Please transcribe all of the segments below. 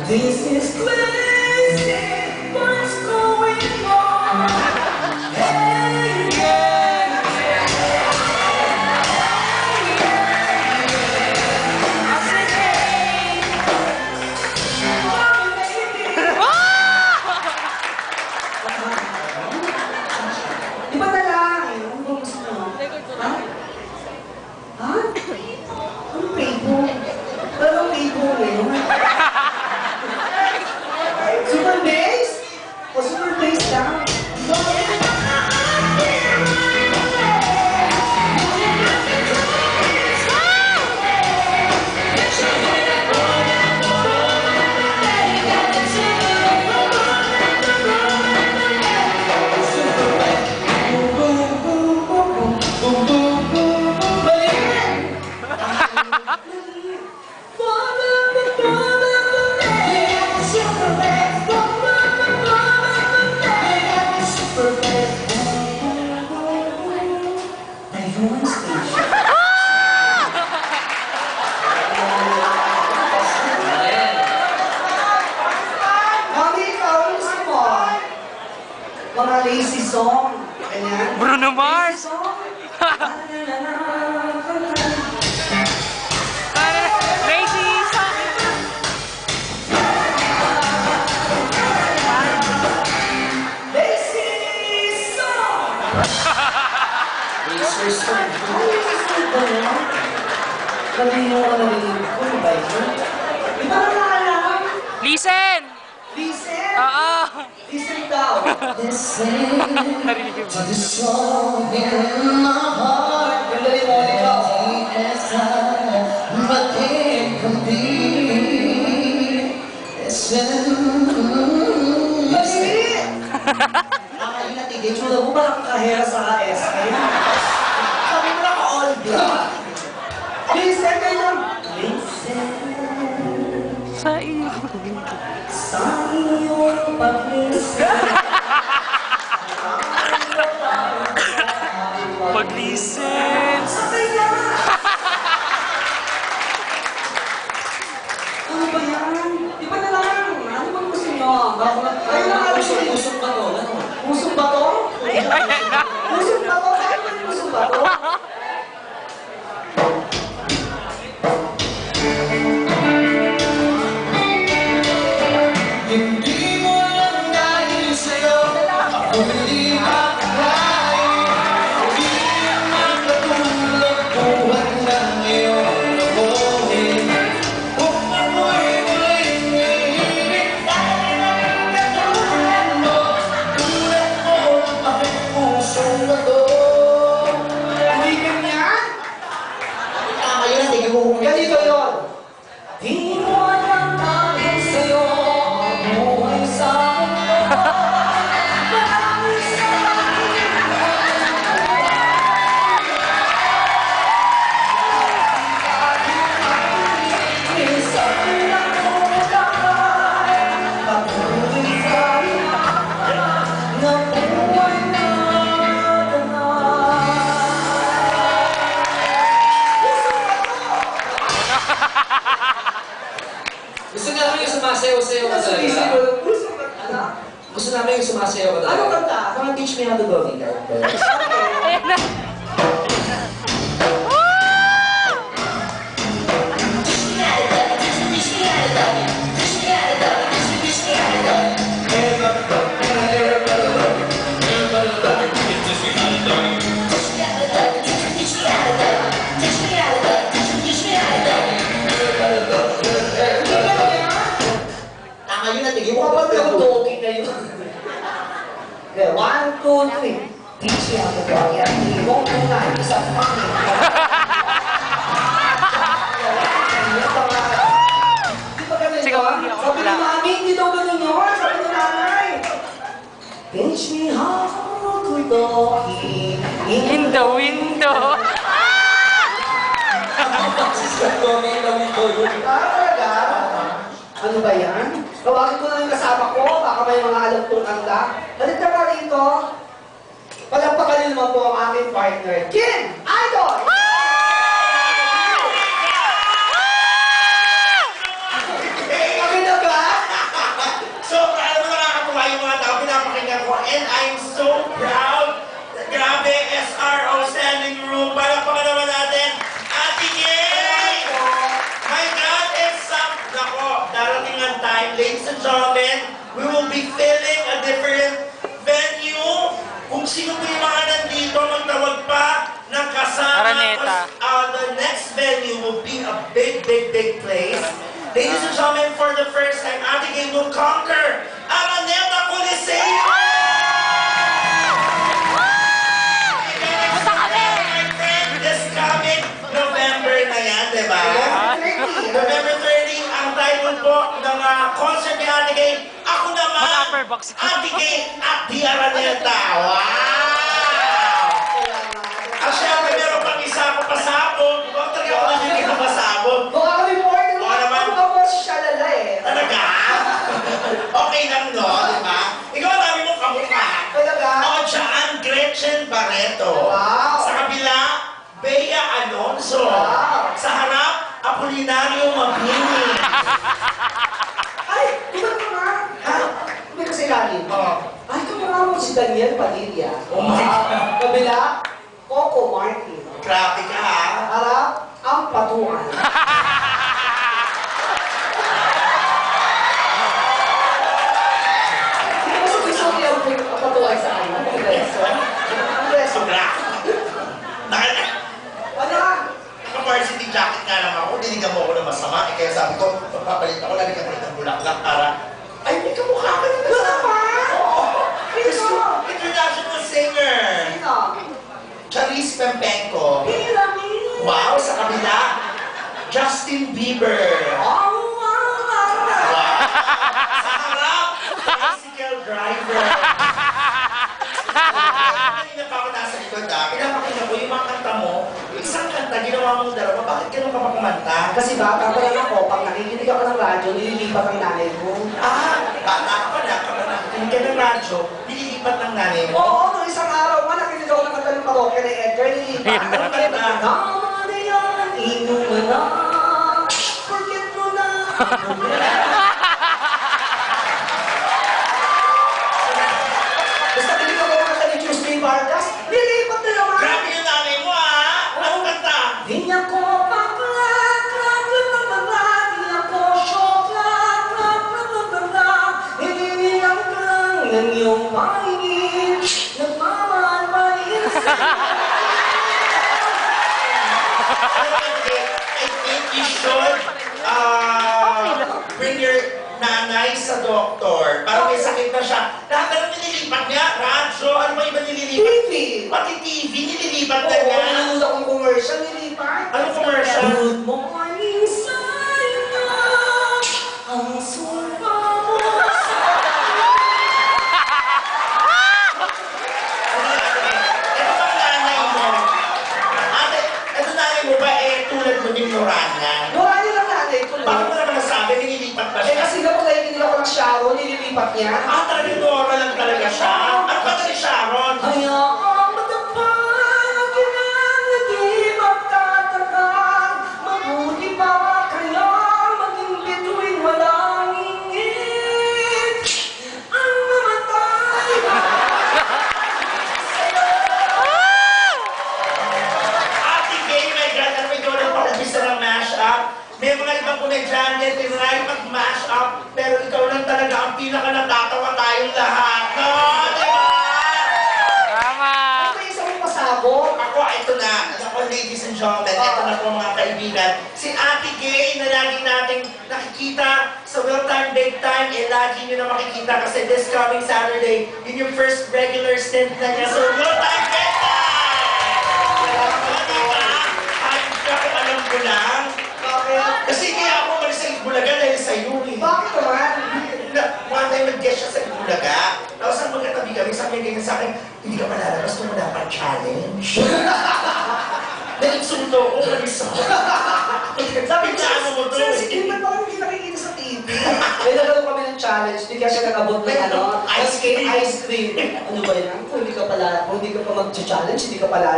This is crazy, what's going on? Hey, yeah, I said, hey, oh, baby. Di ba na lang? Ano ba gusto mo? Ha? Ha? Ano Facebook? Parang Facebook eh. Super bass? O super bass lang? Mga lazy song. Ganyan. Bruno Mars! Lazy song. Lazy song! Lazy song. Lazy song. Lazy song ba yan? Sabi mo ka narinig ko, ba yun? Di ba na alam? Listen! Listen. Oo! Listen daw. Listen Narinig yung to the song in my heart. Yung dali mo, ikaw. But it can be. Listen. Mali! Nakakainatigay. Tsura mo ba nakakahera sa AS? Sabi mo naka-all black. Listen kayo. Listen. Sa iyo. Sa iyong pag-listen. Pag-listen. Sabay na! Ano ba yan? Di ba na lang? Ano bang gusto nyo? Kayo na nga gusto nyo. Usok ba to? Usok ba to? Usok ba to? Ano ba yung usok ba to? Hindi mo lang dahil sa'yo ako hindi makakain. Hindi makatulog buhat ng iyong lokohin. Kung ako'y muling iibig dahil ang katulad mo, tulad mo ng aking pusong bato. Hindi ganyan? Tama yun, hindi ko kung ganito yun. Di mo alam dahil sa'yo ako ay sa mundo. Maraming salamat. Minsan lang ko nakay, patuloy sa na buhay na tanay. Gusto namin yung sumasayaw-sayaw ka talaga. Gusto namin yung sumasayaw ka talaga. Ano kanta? Come teach me how to go, Vita. Ayan na. Tama yun natin. Yung kapag yung dogi na yun. Okay, 1, 2, 3. Teach me how to go. Yan. Ibong muna. Isang pangin. Di ba ganun Sigaw, yun? hindi ako Sabi ni wala. Mami, hindi daw ganun yun. Sabi ni Nanay. Teach me how to go. In the window. Talaga? Ano ba yan? Tawagin ko na yung kasama ko, baka may mga alam kong kanta. Halika ka rito. Palagpakan niyo naman po ang aking partner, Kim Idol! Okay na ba? Araneta. The next venue will be a big place. Ladies and gentlemen, for the first time, Ate Gay will conquer Araneta Coliseum! Punta kami! My friend, this coming November na yan, di ba? November 30, ang title po ng concert ni Ate Gay, ako naman, Mag-upper box. Ate Gay at the Araneta. Wow! At syempre, meron pang isa ako pasabog. Huwag talaga ako nagiging na pasabog. Mukha kami more than Oo naman. Mukha mo si Shalala eh. Talaga? Okay lang, no? Di ba? Ikaw ang dami mong kamukha. Talaga? O, dyan, Gretchen Barreto. Wow. Sa kabila, Bea Alonso. Wow. Sa harap, Apolinario Mabini. Ay, diba naman? Ha? Hindi kasi lagi. Ay, kamukha mo si Daniel Padilla. Oh my God. Kabila, Coco Martin. Grabe ka, ha? Harap, ang patuan. Hindi mo sa gusto niya ang patuan sa akin. Ang beso. Ang beso. Sobra. Ano? Naka-varsity jacket nga lang ako. Dinigan mo ako ng masama. Eh, kaya sabi ko, magpapalit ako. Lalagyan ko rin ng bulaklak para... Ay, may kamukha ka na Wala Oo. Sino? International singer. Sino? Charisse Pempenko. Hilami. Wow, sa kabila. Justin Bieber. Oh, Wow. Sa harap, bicycle driver. Kanina pa ako nasa likod pinapakita ko yung mga kanta mo. Yung isang kanta, ginawa mong dalawa. Bakit ganun ka pa kumanta? Kasi bata pa lang ako, pag nakikinig ako ng radyo, nililipat ang nanay mo. Bata ka pa na, kapag nakikinig ka ng radyo, nililipat ng nanay mo. Oo, nung isang araw nga, nakikinig ako ng kanta ng parokya ni Edgar, nililipat. Ayun na. Ang kanta, "Namayan, inuman na, forget mo na." Basta pinig ako ng kanta ni Tuesday Vargas, nililipat na naman. Grabe yung nanay mo, Anong kanta? Di niya ko baklat, di niya ko syoklat, hinihilang lang ng iyong pangingin, nagmamahal-mahal I think you should bring your nanay sa doktor. Para may sakit na siya. Lahat na lang nililipat niya. Radyo, ano ba iba nililipat? TV. Pati TV, nililipat na Oo, niya. nanonood akong commercial, nilipat. Anong commercial? Good morning sa inyo, ang sumpa mo sa Ito bang nanay mo? Ate, ito nanay mo ba tulad mo din Norana? Marami lang natin ko Bakit mo lang. naman nasabi, nililipat ba Eh siya? kasi kapag nakikinig ako ng Sharon, nililipat niya. Talaga Nora lang talaga siya. At ba ni Sharon? Hayaan matapang ang kinanagim at tatagang. Mabuti pa kaya maging bituin walang ingit. Ang namatay. Ate Gay, my God, ano ba ikaw nang paumpisa ng mash-up? May mga ibang komedyante, tinry mag-mash up, pero ikaw lang talaga ang pinaka natatawa tayong lahat. No? Di ba? Tama! Ano ba isa mong pasabog? Ako, ito na. Ako, ladies and gentlemen, ito na po mga kaibigan. Si Ate Gay na lagi nating nakikita sa Will Time, Big Time, lagi nyo na makikita kasi this coming Saturday, yun yung first regular stint na niya sa Will Time, Big Time! Diba? Ay, ako alam ko lang. Bakit? Kasi kaya ako umalis sa Itbulaga dahil sa iyo eh. Bakit naman? One time nag-guest siya sa Itbulaga. Tapos ang magkatabi kami, sabi niya ganyan sa akin, hindi ka malalabas kung wala pang challenge. Nag-insulto ko, umalis ako. Sabi niya, ano mo to? Hindi ba parang hindi nakikita sa TV? May nagano kami ng challenge, hindi kasi nag-abot ng ano, Ice cream. Ice cream. Ano ba yan? Kung hindi ka pa mag-challenge, hindi ka pala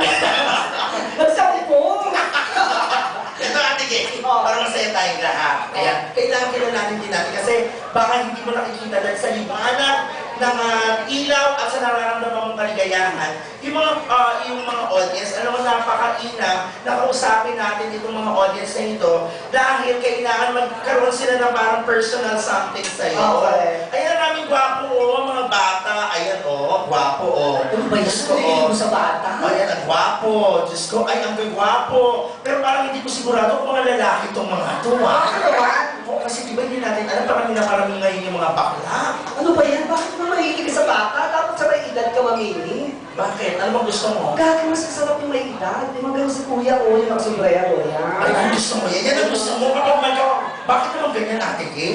Nagsabi po! Ito Ate Gay, para masaya tayong lahat. Kaya kailangan kilalanin din natin kasi baka hindi mo nakikita dahil sa liwanag ng ilaw at sa nararamdaman mong kaligayahan. Yung mga audience, alam mo napakainam na kausapin natin itong mga audience na ito dahil kailangan magkaroon sila ng parang personal something sa'yo. Okay. Ayan, maraming gwapo, mga bata, ayan, gwapo, oh. Ano ba yan? Diyos ko, Tingin oh. mo sa bata? Ayan, ang gwapo. Diyos ko, ay, ang gwapo. Pero parang hindi ko sigurado kung mga lalaki itong mga to, ah. Ano ba? Oo, kasi di ba hindi natin alam, parang minaparami ngayon yung mga bakla. Ano ba yan? Bakit mo mahilig ka sa bata? Dapat sa may edad ka mamili. Bakit? Ano bang gusto mo? Gagi, mas kasarap yung may edad. Di ba ganun si kuya ko, yung nakasombrero, yan. Ay, kung gusto mo yan, yan ang gusto mo. Kapag bakit naman ganyan, Ate Kay?